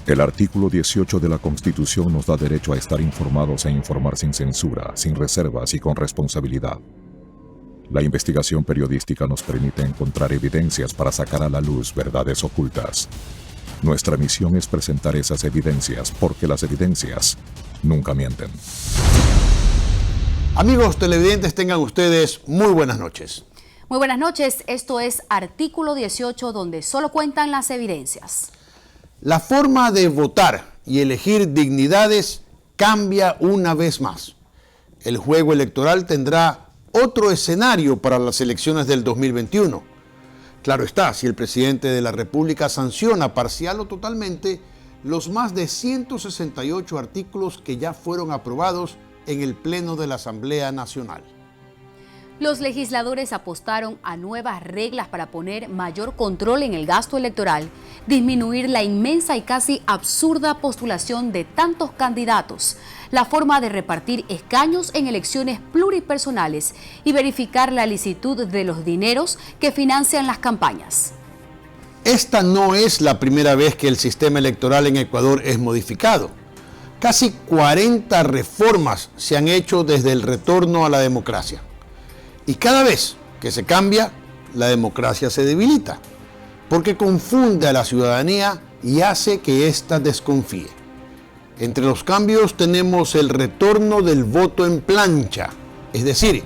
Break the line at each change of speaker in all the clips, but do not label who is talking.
El artículo 18 de la Constitución nos da derecho a estar informados e informar sin censura, sin reservas y con responsabilidad. La investigación periodística nos permite encontrar evidencias para sacar a la luz verdades ocultas. Nuestra misión es presentar esas evidencias porque las evidencias nunca mienten.
Amigos televidentes, tengan ustedes muy buenas noches.
Muy buenas noches, esto es Artículo 18, donde solo cuentan las evidencias.
La forma de votar y elegir dignidades cambia una vez más. El juego electoral tendrá otro escenario para las elecciones del 2021. Claro está, si el presidente de la República sanciona parcial o totalmente los más de 168 artículos que ya fueron aprobados en el Pleno de la Asamblea Nacional.
Los legisladores apostaron a nuevas reglas para poner mayor control en el gasto electoral, disminuir la inmensa y casi absurda postulación de tantos candidatos, la forma de repartir escaños en elecciones pluripersonales y verificar la licitud de los dineros que financian las campañas.
Esta no es la primera vez que el sistema electoral en Ecuador es modificado. Casi 40 reformas se han hecho desde el retorno a la democracia. Y cada vez que se cambia, la democracia se debilita, porque confunde a la ciudadanía y hace que ésta desconfíe. Entre los cambios tenemos el retorno del voto en plancha, es decir,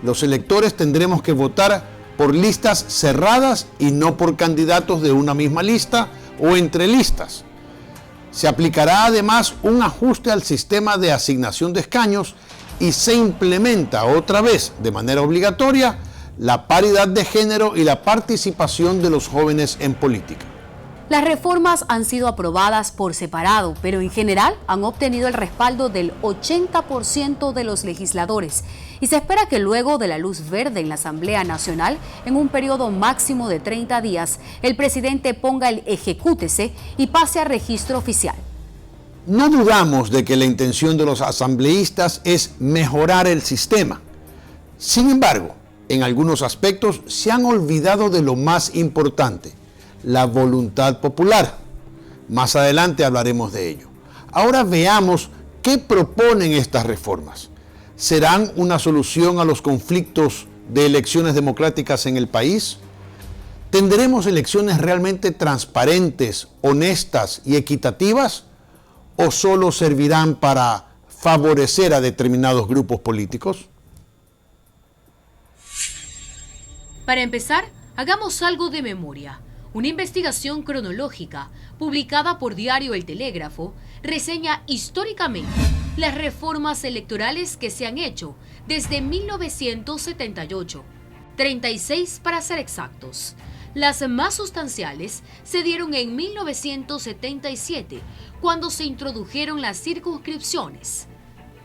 los electores tendremos que votar por listas cerradas y no por candidatos de una misma lista o entre listas. Se aplicará además un ajuste al sistema de asignación de escaños y se implementa otra vez de manera obligatoria la paridad de género y la participación de los jóvenes en política.
Las reformas han sido aprobadas por separado, pero en general han obtenido el respaldo del 80% de los legisladores y se espera que luego de la luz verde en la Asamblea Nacional, en un periodo máximo de 30 días, el presidente ponga el ejecútese y pase a registro oficial.
No dudamos de que la intención de los asambleístas es mejorar el sistema. Sin embargo, en algunos aspectos se han olvidado de lo más importante, la voluntad popular. Más adelante hablaremos de ello. Ahora veamos qué proponen estas reformas. ¿Serán una solución a los conflictos de elecciones democráticas en el país? ¿Tendremos elecciones realmente transparentes, honestas y equitativas? ¿O solo servirán para favorecer a determinados grupos políticos?
Para empezar, hagamos algo de memoria. Una investigación cronológica publicada por diario El Telégrafo reseña históricamente las reformas electorales que se han hecho desde 1978, 36 para ser exactos. Las más sustanciales se dieron en 1977, cuando se introdujeron las circunscripciones.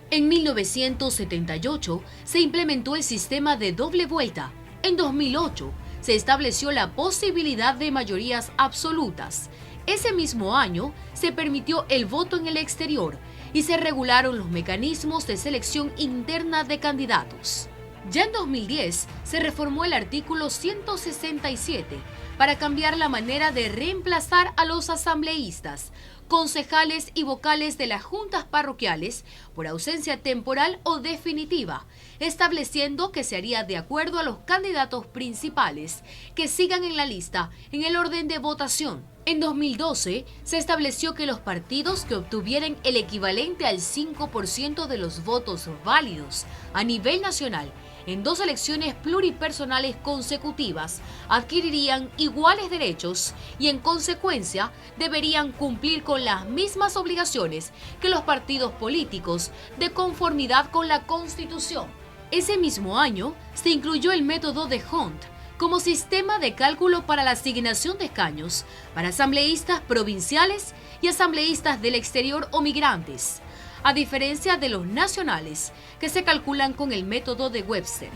En 1978 se implementó el sistema de doble vuelta. En 2008 se estableció la posibilidad de mayorías absolutas. Ese mismo año se permitió el voto en el exterior y se regularon los mecanismos de selección interna de candidatos. Ya en 2010 se reformó el artículo 167 para cambiar la manera de reemplazar a los asambleístas, concejales y vocales de las juntas parroquiales por ausencia temporal o definitiva, estableciendo que se haría de acuerdo a los candidatos principales que sigan en la lista en el orden de votación. En 2012 se estableció que los partidos que obtuvieran el equivalente al 5% de los votos válidos a nivel nacional en 2 elecciones pluripersonales consecutivas adquirirían iguales derechos y en consecuencia deberían cumplir con las mismas obligaciones que los partidos políticos de conformidad con la Constitución. Ese mismo año se incluyó el método de Hunt como sistema de cálculo para la asignación de escaños para asambleístas provinciales y asambleístas del exterior o migrantes, a diferencia de los nacionales, que se calculan con el método de Webster.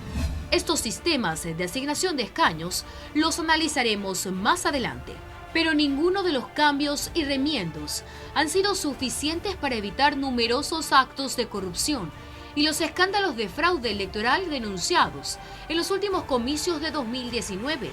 Estos sistemas de asignación de escaños los analizaremos más adelante, pero ninguno de los cambios y remiendos han sido suficientes para evitar numerosos actos de corrupción y los escándalos de fraude electoral denunciados en los últimos comicios de 2019,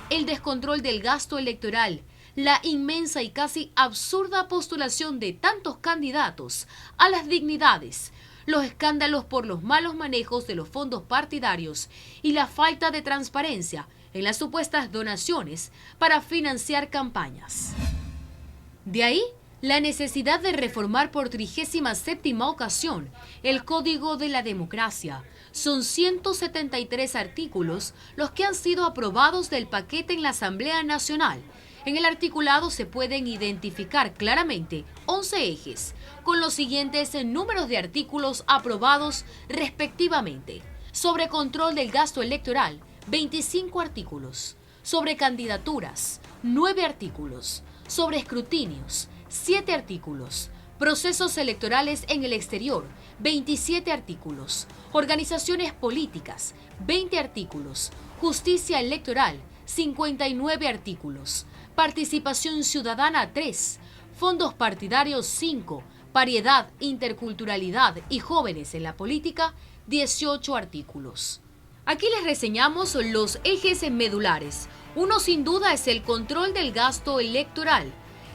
el descontrol del gasto electoral, la inmensa y casi absurda postulación de tantos candidatos a las dignidades, los escándalos por los malos manejos de los fondos partidarios y la falta de transparencia en las supuestas donaciones para financiar campañas. De ahí la necesidad de reformar por 37ª ocasión el Código de la Democracia. Son 173 artículos los que han sido aprobados del paquete en la Asamblea Nacional. En el articulado se pueden identificar claramente 11 ejes, con los siguientes números de artículos aprobados respectivamente. Sobre control del gasto electoral, 25 artículos. Sobre candidaturas, 9 artículos. Sobre escrutinios, 7 artículos. Procesos electorales en el exterior, 27 artículos. Organizaciones políticas, 20 artículos. Justicia electoral, 59 artículos. Participación ciudadana, 3. Fondos partidarios, 5. Paridad, interculturalidad y jóvenes en la política, 18 artículos. Aquí les reseñamos los ejes medulares. Uno sin duda es el control del gasto electoral.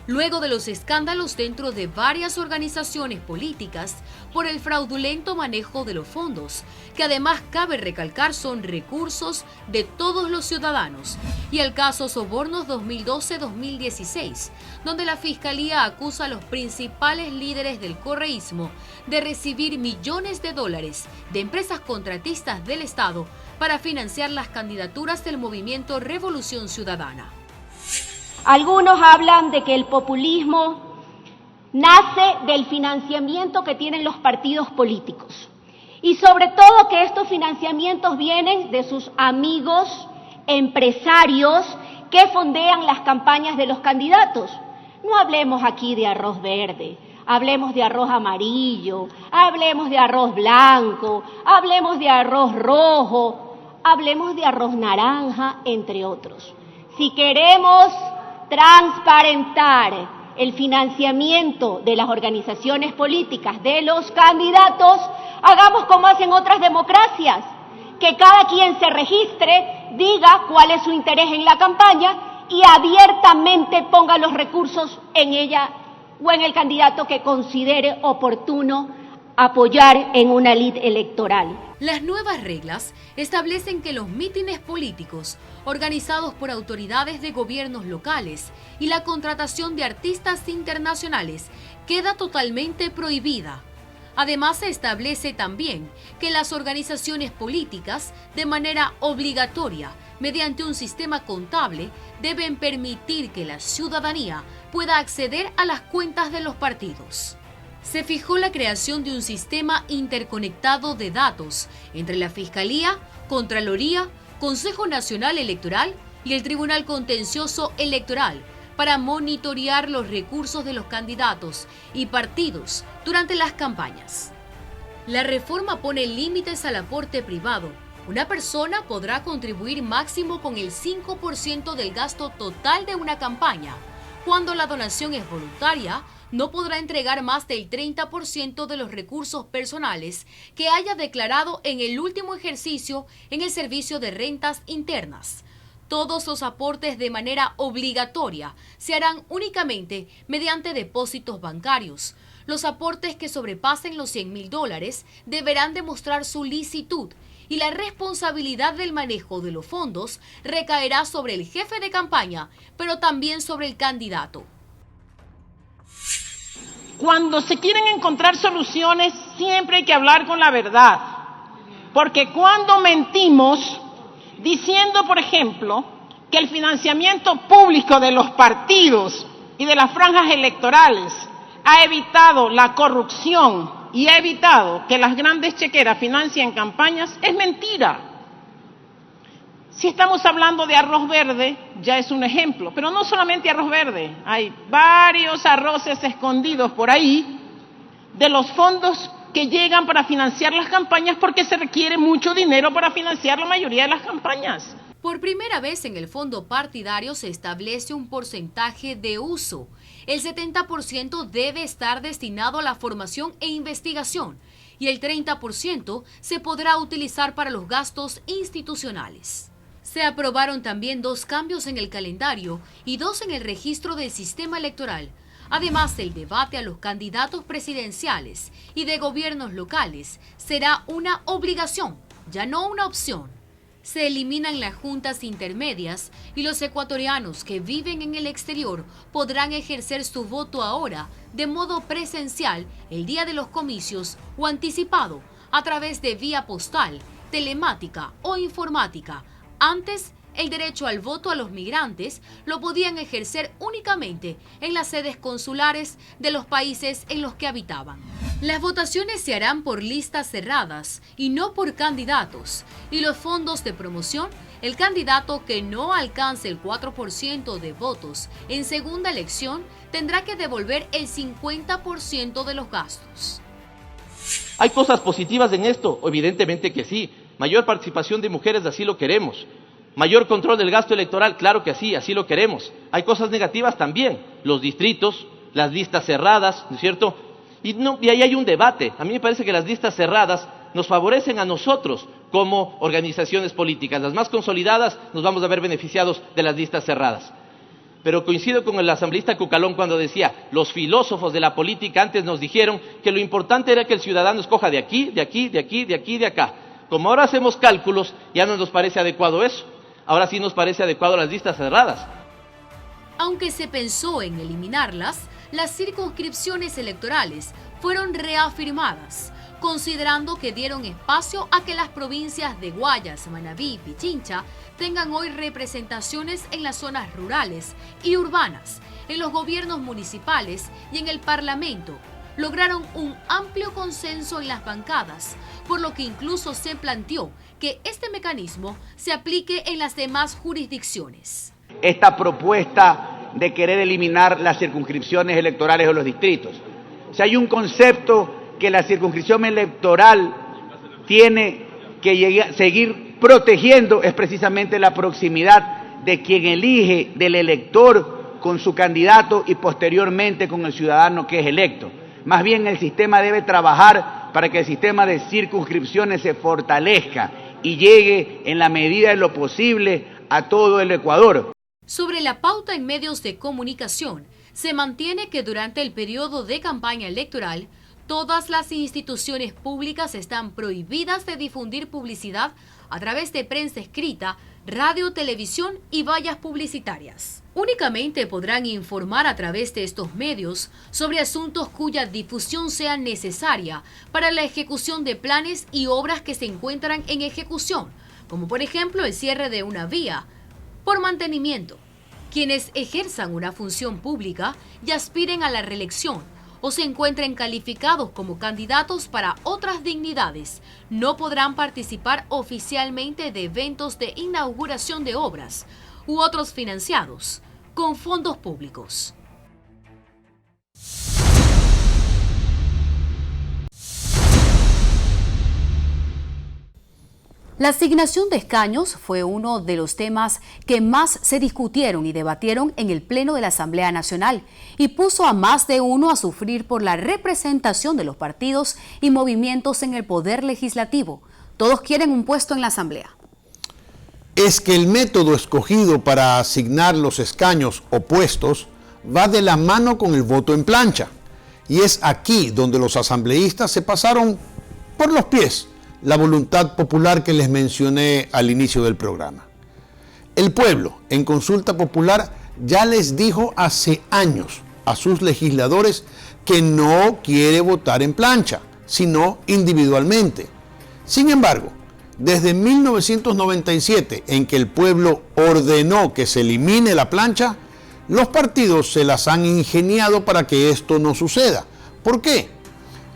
Luego de los escándalos dentro de varias organizaciones políticas por el fraudulento manejo de los fondos, que además cabe recalcar son recursos de todos los ciudadanos, y el caso Sobornos 2012-2016, donde la Fiscalía acusa a los principales líderes del correísmo de recibir millones de dólares de empresas contratistas del Estado para financiar las candidaturas del movimiento Revolución Ciudadana.
Algunos hablan de que el populismo nace del financiamiento que tienen los partidos políticos y sobre todo que estos financiamientos vienen de sus amigos empresarios que fondean las campañas de los candidatos. No hablemos aquí de arroz verde, hablemos de arroz amarillo, hablemos de arroz blanco, hablemos de arroz rojo, hablemos de arroz naranja, entre otros. Si queremos transparentar el financiamiento de las organizaciones políticas de los candidatos, hagamos como hacen otras democracias, que cada quien se registre, diga cuál es su interés en la campaña y abiertamente ponga los recursos en ella o en el candidato que considere oportuno apoyar en una lid electoral.
Las nuevas reglas establecen que los mítines políticos organizados por autoridades de gobiernos locales y la contratación de artistas internacionales queda totalmente prohibida. Además, se establece también que las organizaciones políticas, de manera obligatoria, mediante un sistema contable, deben permitir que la ciudadanía pueda acceder a las cuentas de los partidos. Se fijó la creación de un sistema interconectado de datos entre la Fiscalía, Contraloría, Consejo Nacional Electoral y el Tribunal Contencioso Electoral para monitorear los recursos de los candidatos y partidos durante las campañas. La reforma pone límites al aporte privado. Una persona podrá contribuir máximo con el 5% del gasto total de una campaña. Cuando la donación es voluntaria, no podrá entregar más del 30% de los recursos personales que haya declarado en el último ejercicio en el Servicio de Rentas Internas. Todos los aportes de manera obligatoria se harán únicamente mediante depósitos bancarios. Los aportes que sobrepasen los $100,000 deberán demostrar su licitud y la responsabilidad del manejo de los fondos recaerá sobre el jefe de campaña, pero también sobre el candidato.
Cuando se quieren encontrar soluciones, siempre hay que hablar con la verdad. Porque cuando mentimos, diciendo, por ejemplo, que el financiamiento público de los partidos y de las franjas electorales ha evitado la corrupción y ha evitado que las grandes chequeras financien campañas, es mentira. Si estamos hablando de arroz verde, ya es un ejemplo, pero no solamente arroz verde, hay varios arroces escondidos por ahí de los fondos que llegan para financiar las campañas porque se requiere mucho dinero para financiar la mayoría de las campañas.
Por primera vez en el fondo partidario se establece un porcentaje de uso. El 70% debe estar destinado a la formación e investigación y el 30% se podrá utilizar para los gastos institucionales. Se aprobaron también 2 cambios en el calendario y 2 en el registro del sistema electoral. Además, el debate a los candidatos presidenciales y de gobiernos locales será una obligación, ya no una opción. Se eliminan las juntas intermedias y los ecuatorianos que viven en el exterior podrán ejercer su voto ahora de modo presencial el día de los comicios o anticipado a través de vía postal, telemática o informática. Antes, el derecho al voto a los migrantes lo podían ejercer únicamente en las sedes consulares de los países en los que habitaban. Las votaciones se harán por listas cerradas y no por candidatos. Y los fondos de promoción, el candidato que no alcance el 4% de votos en segunda elección tendrá que devolver el 50% de los gastos.
¿Hay cosas positivas en esto? Evidentemente que sí. Mayor participación de mujeres, así lo queremos. Mayor control del gasto electoral, claro que sí, así lo queremos. Hay cosas negativas también, los distritos, las listas cerradas, ¿no es cierto? Y ahí hay un debate. A mí me parece que las listas cerradas nos favorecen a nosotros como organizaciones políticas. Las más consolidadas nos vamos a ver beneficiados de las listas cerradas. Pero coincido con el asambleísta Cucalón cuando decía, los filósofos de la política antes nos dijeron que lo importante era que el ciudadano escoja de aquí, de aquí, de aquí, de aquí, de acá. Como ahora hacemos cálculos, ya no nos parece adecuado eso. Ahora sí nos parece adecuado las listas cerradas.
Aunque se pensó en eliminarlas, las circunscripciones electorales fueron reafirmadas, considerando que dieron espacio a que las provincias de Guayas, Manabí y Pichincha tengan hoy representaciones en las zonas rurales y urbanas, en los gobiernos municipales y en el Parlamento. Lograron un amplio consenso en las bancadas, por lo que incluso se planteó que este mecanismo se aplique en las demás jurisdicciones.
Esta propuesta de querer eliminar las circunscripciones electorales o los distritos. O sea, hay un concepto que la circunscripción electoral tiene que seguir protegiendo, es precisamente la proximidad de quien elige, del elector con su candidato y posteriormente con el ciudadano que es electo. Más bien el sistema debe trabajar para que el sistema de circunscripciones se fortalezca y llegue en la medida de lo posible a todo el Ecuador.
Sobre la pauta en medios de comunicación, se mantiene que durante el periodo de campaña electoral, todas las instituciones públicas están prohibidas de difundir publicidad a través de prensa escrita, radio, televisión y vallas publicitarias. Únicamente podrán informar a través de estos medios sobre asuntos cuya difusión sea necesaria para la ejecución de planes y obras que se encuentran en ejecución, como por ejemplo el cierre de una vía, por mantenimiento. Quienes ejerzan una función pública y aspiren a la reelección o se encuentren calificados como candidatos para otras dignidades, no podrán participar oficialmente de eventos de inauguración de obras u otros financiados con fondos públicos. La asignación de escaños fue uno de los temas que más se discutieron y debatieron en el Pleno de la Asamblea Nacional y puso a más de uno a sufrir por la representación de los partidos y movimientos en el poder legislativo. Todos quieren un puesto en la Asamblea.
Es que el método escogido para asignar los escaños o puestos va de la mano con el voto en plancha. Y es aquí donde los asambleístas se pasaron por los pies la voluntad popular que les mencioné al inicio del programa. El pueblo, en consulta popular, ya les dijo hace años a sus legisladores que no quiere votar en plancha, sino individualmente. Sin embargo, desde 1997, en que el pueblo ordenó que se elimine la plancha, los partidos se las han ingeniado para que esto no suceda. ¿Por qué?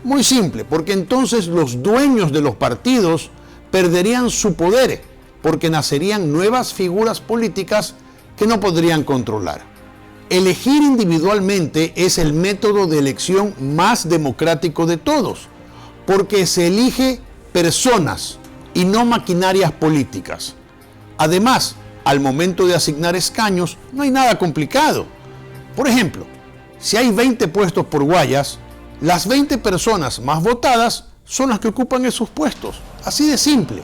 Muy simple, porque entonces los dueños de los partidos perderían su poder, porque nacerían nuevas figuras políticas que no podrían controlar. Elegir individualmente es el método de elección más democrático de todos, porque se elige personas y no maquinarias políticas. Además, al momento de asignar escaños, no hay nada complicado. Por ejemplo, si hay 20 puestos por Guayas, las 20 personas más votadas son las que ocupan esos puestos. Así de simple.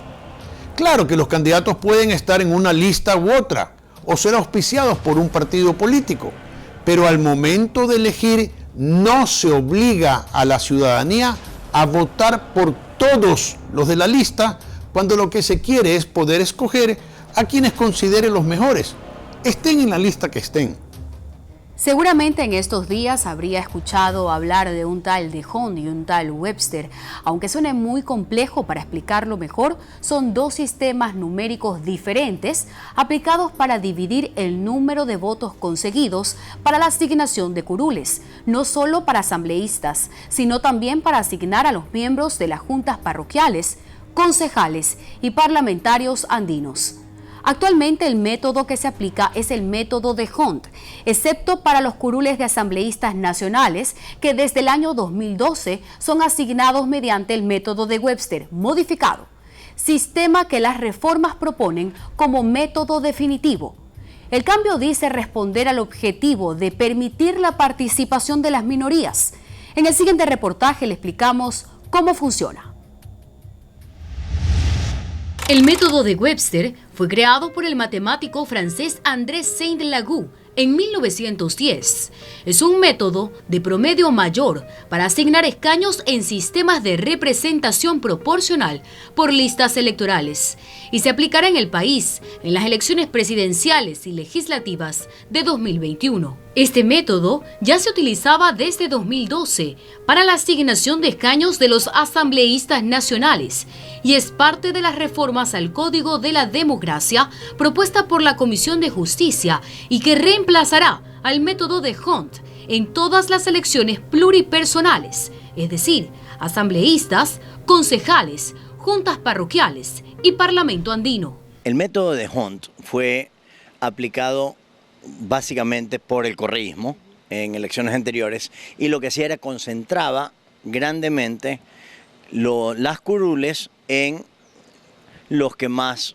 Claro que los candidatos pueden estar en una lista u otra o ser auspiciados por un partido político, pero al momento de elegir no se obliga a la ciudadanía a votar por todos los de la lista, cuando lo que se quiere es poder escoger a quienes considere los mejores, estén en la lista que estén.
Seguramente en estos días habría escuchado hablar de un tal DeHond y un tal Webster. Aunque suene muy complejo, para explicarlo mejor, son dos sistemas numéricos diferentes aplicados para dividir el número de votos conseguidos para la asignación de curules, no solo para asambleístas, sino también para asignar a los miembros de las juntas parroquiales, concejales y parlamentarios andinos. Actualmente el método que se aplica es el método DeHond, excepto para los curules de asambleístas nacionales que desde el año 2012 son asignados mediante el método de Webster modificado, sistema que las reformas proponen como método definitivo. El cambio dice responder al objetivo de permitir la participación de las minorías. En el siguiente reportaje le explicamos cómo funciona.
El método de Webster fue creado por el matemático francés André Saint-Lagoux en 1910. Es un método de promedio mayor para asignar escaños en sistemas de representación proporcional por listas electorales y se aplicará en el país en las elecciones presidenciales y legislativas de 2021. Este método ya se utilizaba desde 2012 para la asignación de escaños de los asambleístas nacionales y es parte de las reformas al Código de la Democracia propuesta por la Comisión de Justicia y que reemplazará al método DeHond en todas las elecciones pluripersonales, es decir, asambleístas, concejales, juntas parroquiales y parlamento andino.
El método DeHond fue aplicado básicamente por el correísmo en elecciones anteriores y lo que hacía era concentraba grandemente las curules en los que más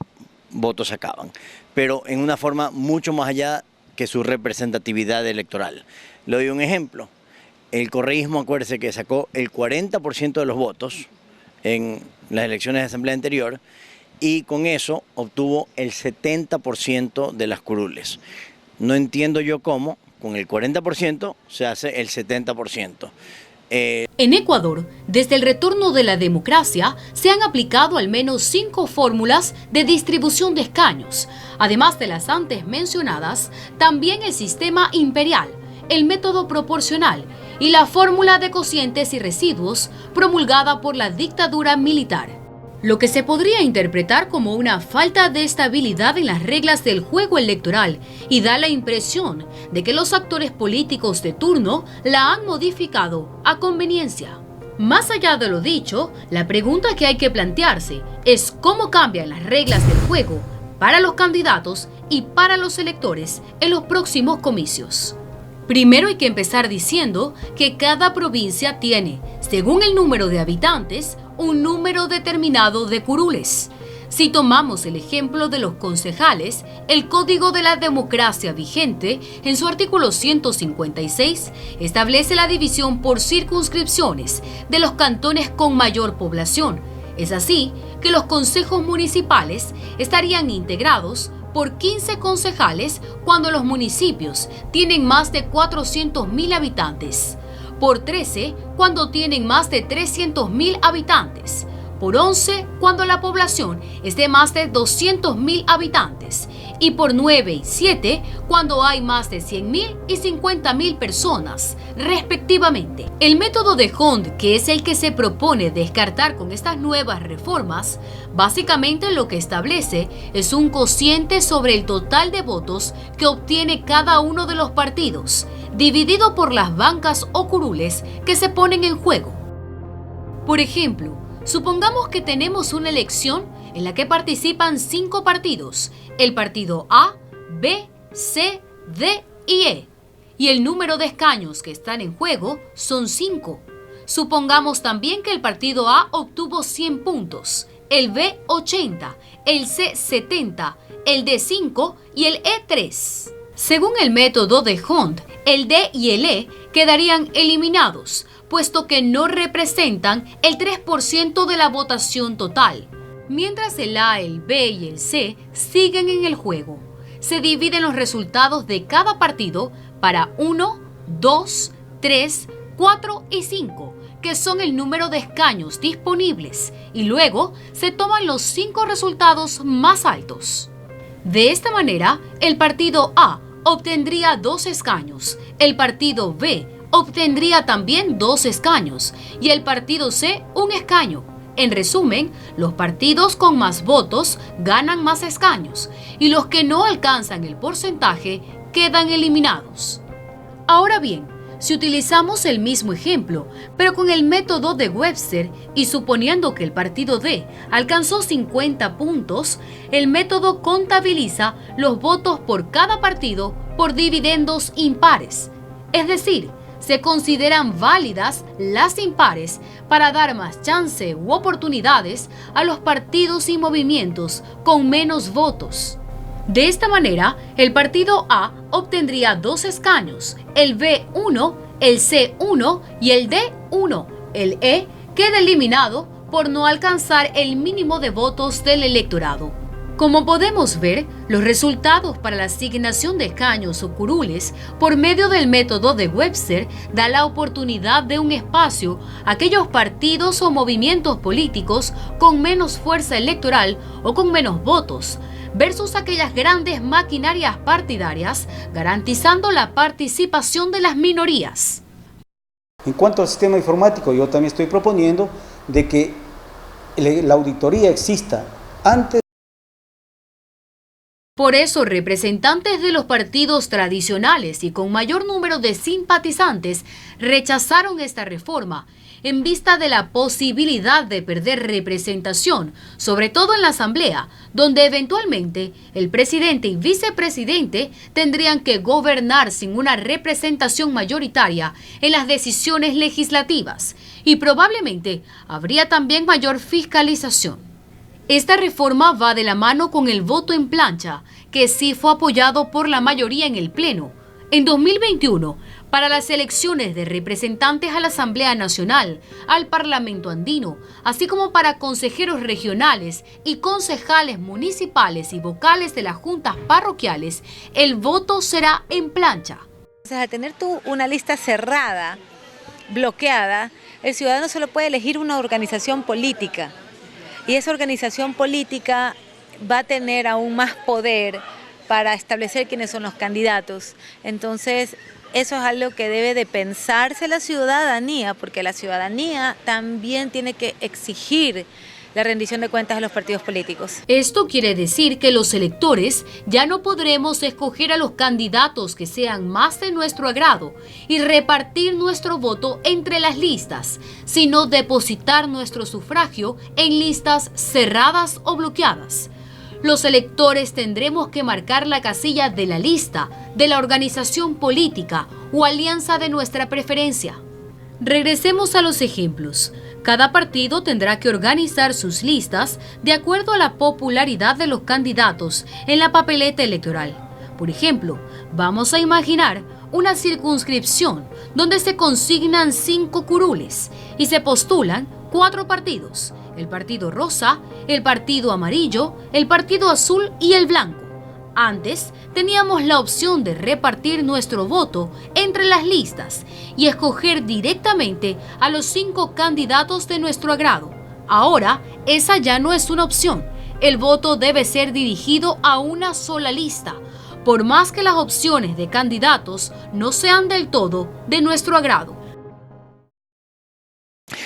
votos sacaban, pero en una forma mucho más allá que su representatividad electoral. Le doy un ejemplo. El correísmo, acuérdese que sacó el 40% de los votos en las elecciones de asamblea anterior y con eso obtuvo el 70% de las curules. No entiendo yo cómo, con el 40% se hace el 70%.
En Ecuador, desde el retorno de la democracia, se han aplicado al menos 5 fórmulas de distribución de escaños. Además de las antes mencionadas, también el sistema imperial, el método proporcional y la fórmula de cocientes y residuos promulgada por la dictadura militar. Lo que se podría interpretar como una falta de estabilidad en las reglas del juego electoral y da la impresión de que los actores políticos de turno la han modificado a conveniencia. Más allá de lo dicho, la pregunta que hay que plantearse es cómo cambian las reglas del juego para los candidatos y para los electores en los próximos comicios. Primero hay que empezar diciendo que cada provincia tiene, según el número de habitantes, un número determinado de curules. Si tomamos el ejemplo de los concejales, el Código de la Democracia vigente, en su artículo 156, establece la división por circunscripciones de los cantones con mayor población. Es así que los consejos municipales estarían integrados por 15 concejales cuando los municipios tienen más de 400.000 habitantes, por 13 cuando tienen más de 300.000 habitantes, por 11 cuando la población es de más de 200.000 habitantes y por 9 y 7 cuando hay más de 100.000 y 50.000 personas, respectivamente. El método DeHond, que es el que se propone descartar con estas nuevas reformas, básicamente lo que establece es un cociente sobre el total de votos que obtiene cada uno de los partidos, dividido por las bancas o curules que se ponen en juego. Por ejemplo, supongamos que tenemos una elección en la que participan 5 partidos, el partido A, B, C, D y E, y el número de escaños que están en juego son 5. Supongamos también que el partido A obtuvo 100 puntos, el B 80, el C 70, el D 5 y el E 3. Según el método DeHond, el D y el E quedarían eliminados, puesto que no representan el 3% de la votación total. mientras el A, el B y el C siguen en el juego. Se dividen los resultados de cada partido para 1, 2, 3, 4 y 5, que son el número de escaños disponibles, y luego se toman los 5 resultados más altos. De esta manera, el partido A obtendría 2 escaños, el partido B obtendría también 2 escaños y el partido C 1 escaño. En resumen, los partidos con más votos ganan más escaños y los que no alcanzan el porcentaje quedan eliminados. Ahora bien, si utilizamos el mismo ejemplo, pero con el método de Webster y suponiendo que el partido D alcanzó 50 puntos, el método contabiliza los votos por cada partido por dividendos impares. Es decir, se consideran válidas las impares para dar más chance u oportunidades a los partidos y movimientos con menos votos. De esta manera, el partido A obtendría 2 escaños, el B 1, el C 1 y el D 1. El E queda eliminado por no alcanzar el mínimo de votos del electorado. Como podemos ver, los resultados para la asignación de escaños o curules por medio del método de Webster da la oportunidad de un espacio a aquellos partidos o movimientos políticos con menos fuerza electoral o con menos votos, versus aquellas grandes maquinarias partidarias, garantizando la participación de las minorías.
En cuanto al sistema informático, yo también estoy proponiendo de que la auditoría exista antes.
Por eso, representantes de los partidos tradicionales y con mayor número de simpatizantes rechazaron esta reforma en vista de la posibilidad de perder representación, sobre todo en la Asamblea, donde eventualmente el presidente y vicepresidente tendrían que gobernar sin una representación mayoritaria en las decisiones legislativas, y probablemente habría también mayor fiscalización. Esta reforma va de la mano con el voto en plancha, que sí fue apoyado por la mayoría en el Pleno. En 2021, para las elecciones de representantes a la Asamblea Nacional, al Parlamento Andino, así como para consejeros regionales y concejales municipales y vocales de las juntas parroquiales, el voto será en plancha.
Entonces, al tener tú una lista cerrada, bloqueada, el ciudadano solo puede elegir una organización política. Y esa organización política va a tener aún más poder para establecer quiénes son los candidatos. Entonces, eso es algo que debe de pensarse la ciudadanía, porque la ciudadanía también tiene que exigir la rendición de cuentas a los partidos políticos.
Esto quiere decir que los electores ya no podremos escoger a los candidatos que sean más de nuestro agrado y repartir nuestro voto entre las listas, sino depositar nuestro sufragio en listas cerradas o bloqueadas. Los electores tendremos que marcar la casilla de la lista, de la organización política o alianza de nuestra preferencia. Regresemos a los ejemplos. Cada partido tendrá que organizar sus listas de acuerdo a la popularidad de los candidatos en la papeleta electoral. Por ejemplo, vamos a imaginar una circunscripción donde se consignan 5 curules y se postulan 4 partidos: el partido rosa, el partido amarillo, el partido azul y el blanco. Antes teníamos la opción de repartir nuestro voto entre las listas y escoger directamente a los 5 candidatos de nuestro agrado. Ahora, esa ya no es una opción. El voto debe ser dirigido a una sola lista, por más que las opciones de candidatos no sean del todo de nuestro agrado.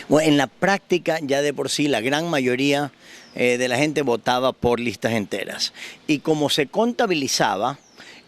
Bueno, en la práctica, ya de por sí, la gran mayoría de la gente votaba por listas enteras. Y como se contabilizaba,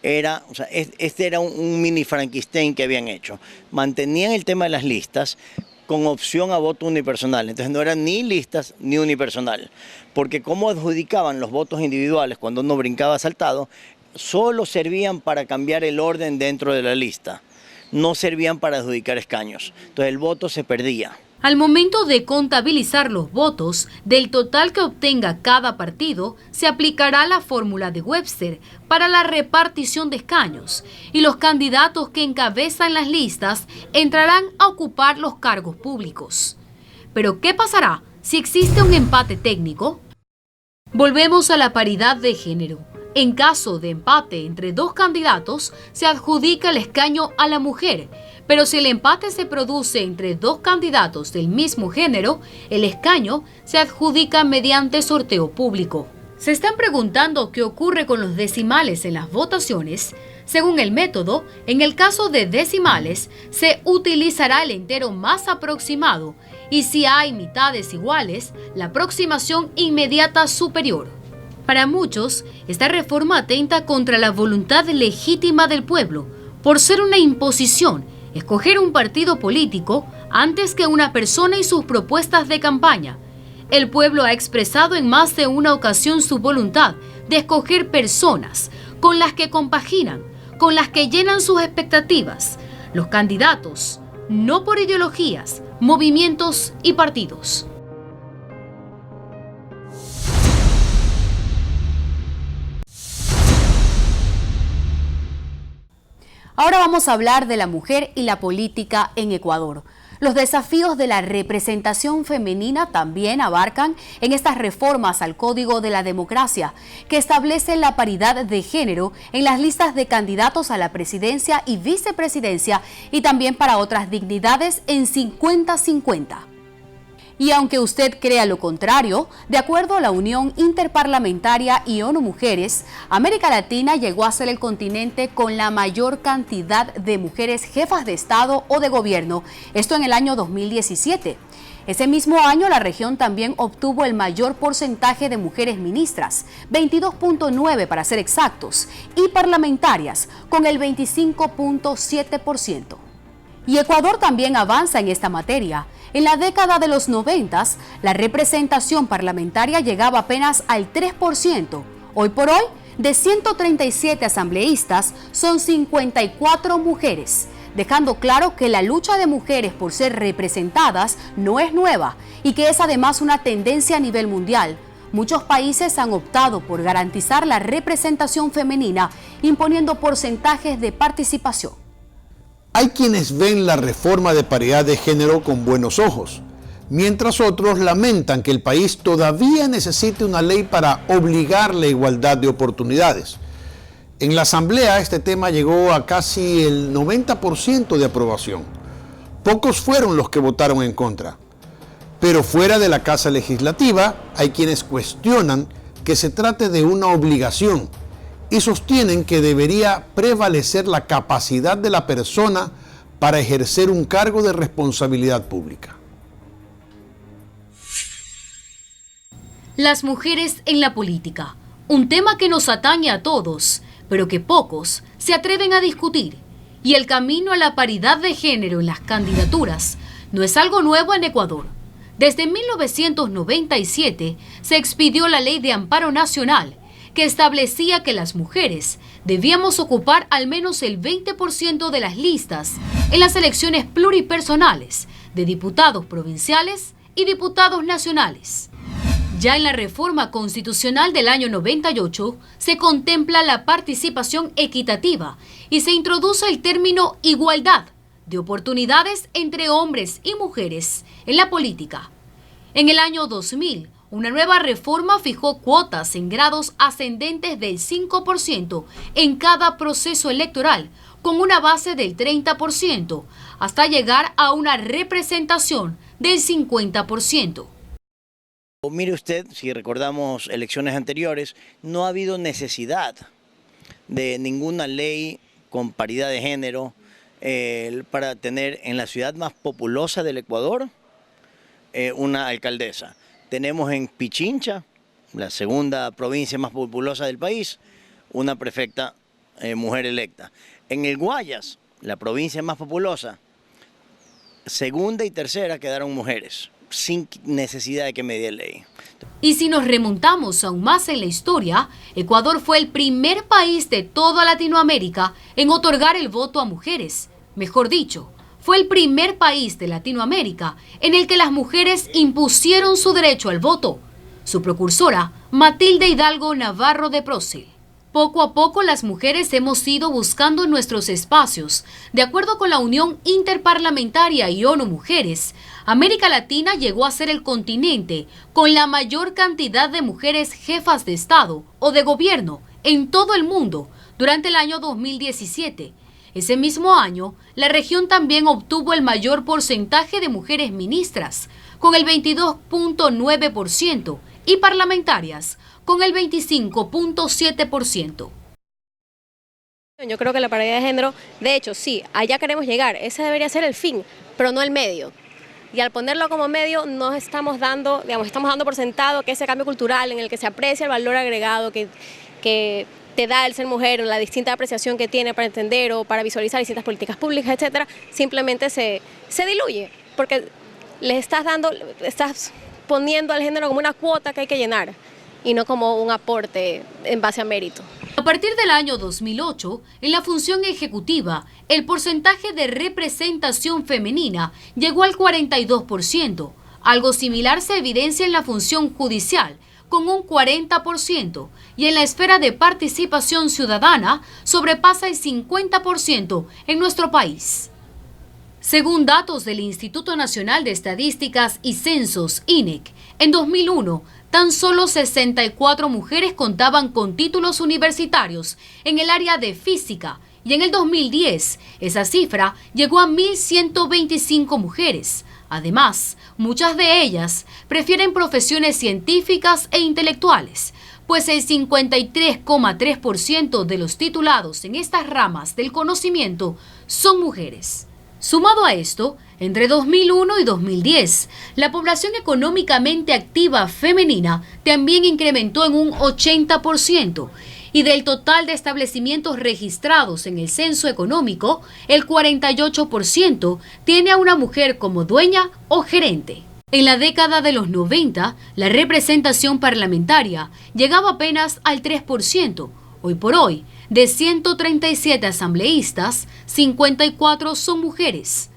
este era un mini Frankenstein que habían hecho. Mantenían el tema de las listas con opción a voto unipersonal. Entonces no eran ni listas ni unipersonal. Porque como adjudicaban los votos individuales cuando uno brincaba saltado, solo servían para cambiar el orden dentro de la lista. No servían para adjudicar escaños. Entonces el voto se perdía.
Al momento de contabilizar los votos, del total que obtenga cada partido, se aplicará la fórmula de Webster para la repartición de escaños y los candidatos que encabezan las listas entrarán a ocupar los cargos públicos. Pero, ¿qué pasará si existe un empate técnico? Volvemos a la paridad de género. En caso de empate entre dos candidatos, se adjudica el escaño a la mujer, pero si el empate se produce entre dos candidatos del mismo género, el escaño se adjudica mediante sorteo público. Se están preguntando qué ocurre con los decimales en las votaciones. Según el método, en el caso de decimales, se utilizará el entero más aproximado y si hay mitades iguales, la aproximación inmediata superior. Para muchos, esta reforma atenta contra la voluntad legítima del pueblo, por ser una imposición, escoger un partido político antes que una persona y sus propuestas de campaña. El pueblo ha expresado en más de una ocasión su voluntad de escoger personas con las que compaginan, con las que llenan sus expectativas, los candidatos, no por ideologías, movimientos y partidos.
Ahora vamos a hablar de la mujer y la política en Ecuador. Los desafíos de la representación femenina también abarcan en estas reformas al Código de la Democracia, que establecen la paridad de género en las listas de candidatos a la presidencia y vicepresidencia y también para otras dignidades en 50-50. Y aunque usted crea lo contrario, de acuerdo a la Unión Interparlamentaria y ONU Mujeres, América Latina llegó a ser el continente con la mayor cantidad de mujeres jefas de Estado o de gobierno, esto en el año 2017. Ese mismo año la región también obtuvo el mayor porcentaje de mujeres ministras, 22.9 para ser exactos, y parlamentarias, con el 25.7%. Y Ecuador también avanza en esta materia. En la década de los 90, la representación parlamentaria llegaba apenas al 3%. Hoy por hoy, de 137 asambleístas, son 54 mujeres, dejando claro que la lucha de mujeres por ser representadas no es nueva y que es además una tendencia a nivel mundial. Muchos países han optado por garantizar la representación femenina, imponiendo porcentajes de participación.
Hay quienes ven la reforma de paridad de género con buenos ojos, mientras otros lamentan que el país todavía necesite una ley para obligar la igualdad de oportunidades. En la Asamblea este tema llegó a casi el 90% de aprobación. Pocos fueron los que votaron en contra. Pero fuera de la Casa Legislativa hay quienes cuestionan que se trate de una obligación y sostienen que debería prevalecer la capacidad de la persona para ejercer un cargo de responsabilidad pública.
Las mujeres en la política, un tema que nos atañe a todos, pero que pocos se atreven a discutir. Y el camino a la paridad de género en las candidaturas no es algo nuevo en Ecuador. Desde 1997 se expidió la Ley de Amparo Nacional, que establecía que las mujeres debíamos ocupar al menos el 20% de las listas en las elecciones pluripersonales de diputados provinciales y diputados nacionales. Ya en la reforma constitucional del año 98 se contempla la participación equitativa y se introduce el término igualdad de oportunidades entre hombres y mujeres en la política. En el año 2000, una nueva reforma fijó cuotas en grados ascendentes del 5% en cada proceso electoral, con una base del 30%, hasta llegar a una representación del 50%.
Mire usted, si recordamos elecciones anteriores, no ha habido necesidad de ninguna ley con paridad de género para tener en la ciudad más populosa del Ecuador una alcaldesa. Tenemos en Pichincha, la segunda provincia más populosa del país, una prefecta mujer electa. En el Guayas, la provincia más populosa, segunda y tercera quedaron mujeres, sin necesidad de que medie ley.
Y si nos remontamos aún más en la historia, Ecuador fue el primer país de toda Latinoamérica en otorgar el voto a mujeres. Mejor dicho, fue el primer país de Latinoamérica en el que las mujeres impusieron su derecho al voto. Su precursora, Matilde Hidalgo Navarro de Procel. Poco a poco las mujeres hemos ido buscando nuestros espacios. De acuerdo con la Unión Interparlamentaria y ONU Mujeres, América Latina llegó a ser el continente con la mayor cantidad de mujeres jefas de Estado o de gobierno en todo el mundo durante el año 2017. Ese mismo año, la región también obtuvo el mayor porcentaje de mujeres ministras, con el 22.9%, y parlamentarias, con el 25.7%.
Yo creo que la paridad de género, de hecho, sí, allá queremos llegar, ese debería ser el fin, pero no el medio. Y al ponerlo como medio, nos estamos dando por sentado que ese cambio cultural en el que se aprecia el valor agregado que te da el ser mujer, la distinta apreciación que tiene para entender o para visualizar distintas políticas públicas, etcétera, simplemente se diluye, porque estás poniendo al género como una cuota que hay que llenar y no como un aporte en base a mérito.
A partir del año 2008, en la función ejecutiva, el porcentaje de representación femenina llegó al 42%. Algo similar se evidencia en la función judicial, con un 40%, y en la esfera de participación ciudadana sobrepasa el 50% en nuestro país. Según datos del Instituto Nacional de Estadísticas y Censos, INEC, en 2001, tan solo 64 mujeres contaban con títulos universitarios en el área de física, y en el 2010 esa cifra llegó a 1.125 mujeres. Además, muchas de ellas prefieren profesiones científicas e intelectuales, pues el 53,3% de los titulados en estas ramas del conocimiento son mujeres. Sumado a esto, entre 2001 y 2010, la población económicamente activa femenina también incrementó en un 80%, y del total de establecimientos registrados en el censo económico, el 48% tiene a una mujer como dueña o gerente. En la década de los 90, la representación parlamentaria llegaba apenas al 3%. Hoy por hoy, de 137 asambleístas, 54 son mujeres.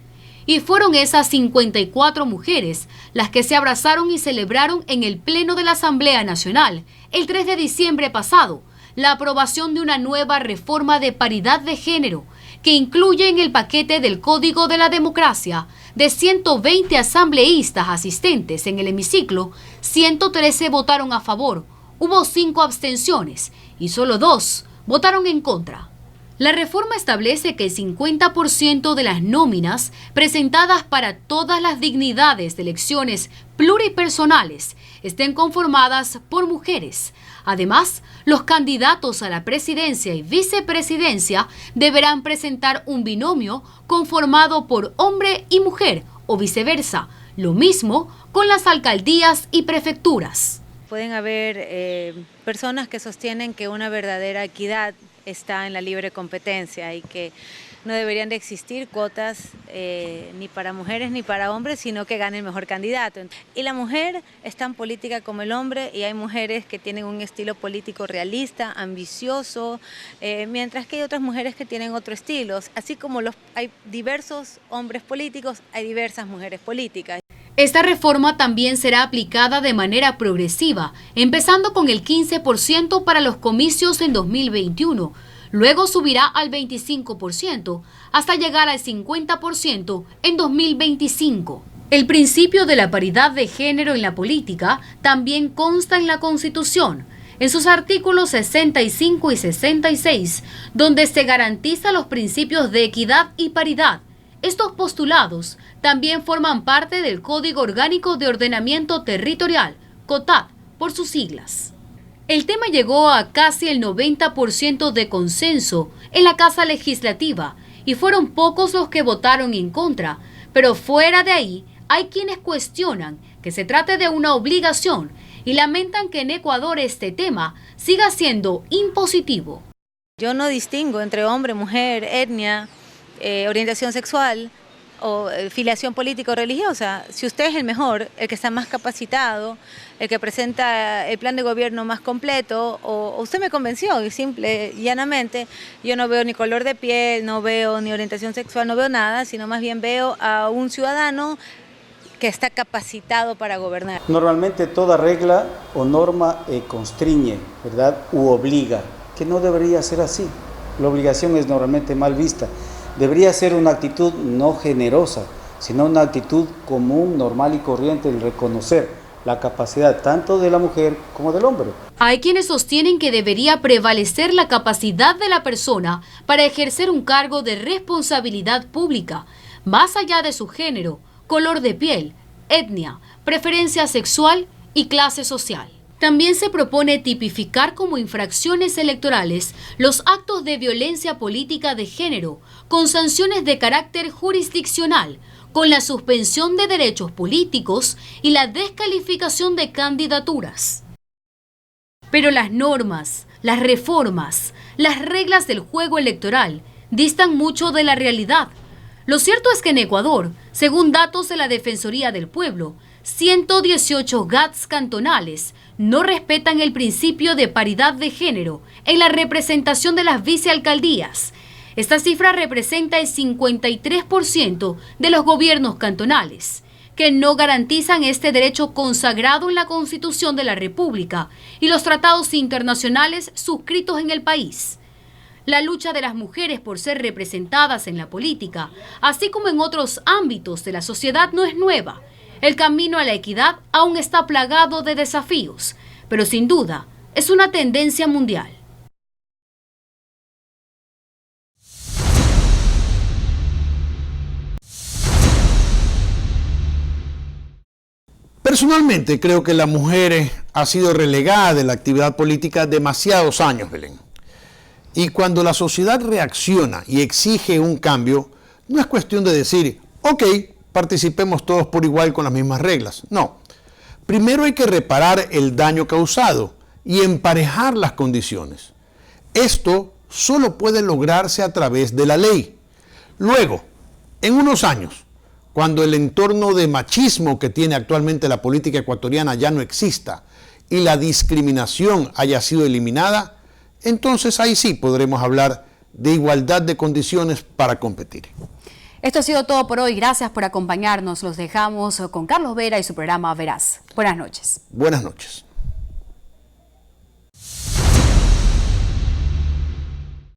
Y fueron esas 54 mujeres las que se abrazaron y celebraron en el Pleno de la Asamblea Nacional, el 3 de diciembre pasado, la aprobación de una nueva reforma de paridad de género, que incluye en el paquete del Código de la Democracia, de 120 asambleístas asistentes en el hemiciclo, 113 votaron a favor, hubo 5 abstenciones y solo 2 votaron en contra. La reforma establece que el 50% de las nóminas presentadas para todas las dignidades de elecciones pluripersonales estén conformadas por mujeres. Además, los candidatos a la presidencia y vicepresidencia deberán presentar un binomio conformado por hombre y mujer, o viceversa. Lo mismo con las alcaldías y prefecturas.
Pueden haber personas que sostienen que una verdadera equidad está en la libre competencia y que no deberían de existir cuotas ni para mujeres ni para hombres, sino que gane el mejor candidato. Y la mujer es tan política como el hombre, y hay mujeres que tienen un estilo político realista, ambicioso, mientras que hay otras mujeres que tienen otro estilo. Así como hay diversos hombres políticos, hay diversas mujeres políticas.
Esta reforma también será aplicada de manera progresiva, empezando con el 15% para los comicios en 2021. Luego subirá al 25% hasta llegar al 50% en 2025. El principio de la paridad de género en la política también consta en la Constitución, en sus artículos 65 y 66, donde se garantiza los principios de equidad y paridad. Estos postulados también forman parte del Código Orgánico de Ordenamiento Territorial, COTAD, por sus siglas. El tema llegó a casi el 90% de consenso en la Casa Legislativa y fueron pocos los que votaron en contra, pero fuera de ahí hay quienes cuestionan que se trate de una obligación y lamentan que en Ecuador este tema siga siendo impositivo.
Yo no distingo entre hombre, mujer, etnia, orientación sexual o filiación político-religiosa. Si usted es el mejor, el que está más capacitado, el que presenta el plan de gobierno más completo, o usted me convenció, y simple, llanamente, yo no veo ni color de piel, no veo ni orientación sexual, no veo nada, sino más bien veo a un ciudadano que está capacitado para gobernar.
Normalmente toda regla o norma constriñe, ¿verdad?, u obliga. que no debería ser así. La obligación es normalmente mal vista. Debería ser una actitud no generosa, sino una actitud común, normal y corriente, el reconocer la capacidad tanto de la mujer como del hombre.
Hay quienes sostienen que debería prevalecer la capacidad de la persona para ejercer un cargo de responsabilidad pública, más allá de su género, color de piel, etnia, preferencia sexual y clase social. También se propone tipificar como infracciones electorales los actos de violencia política de género, con sanciones de carácter jurisdiccional, con la suspensión de derechos políticos y la descalificación de candidaturas. Pero las normas, las reformas, las reglas del juego electoral distan mucho de la realidad. Lo cierto es que en Ecuador, según datos de la Defensoría del Pueblo, 118 GATS cantonales no respetan el principio de paridad de género en la representación de las vicealcaldías. Esta cifra representa el 53% de los gobiernos cantonales, que no garantizan este derecho consagrado en la Constitución de la República y los tratados internacionales suscritos en el país. La lucha de las mujeres por ser representadas en la política, así como en otros ámbitos de la sociedad, no es nueva. El camino a la equidad aún está plagado de desafíos, pero sin duda es una tendencia mundial.
Personalmente creo que la mujer ha sido relegada de la actividad política demasiados años, Belén. Y cuando la sociedad reacciona y exige un cambio, no es cuestión de decir, ok, participemos todos por igual con las mismas reglas. No. Primero hay que reparar el daño causado y emparejar las condiciones. Esto solo puede lograrse a través de la ley. Luego, en unos años, cuando el entorno de machismo que tiene actualmente la política ecuatoriana ya no exista y la discriminación haya sido eliminada, entonces ahí sí podremos hablar de igualdad de condiciones para competir.
Esto ha sido todo por hoy. Gracias por acompañarnos. Los dejamos con Carlos Vera y su programa Veraz. Buenas noches.
Buenas noches.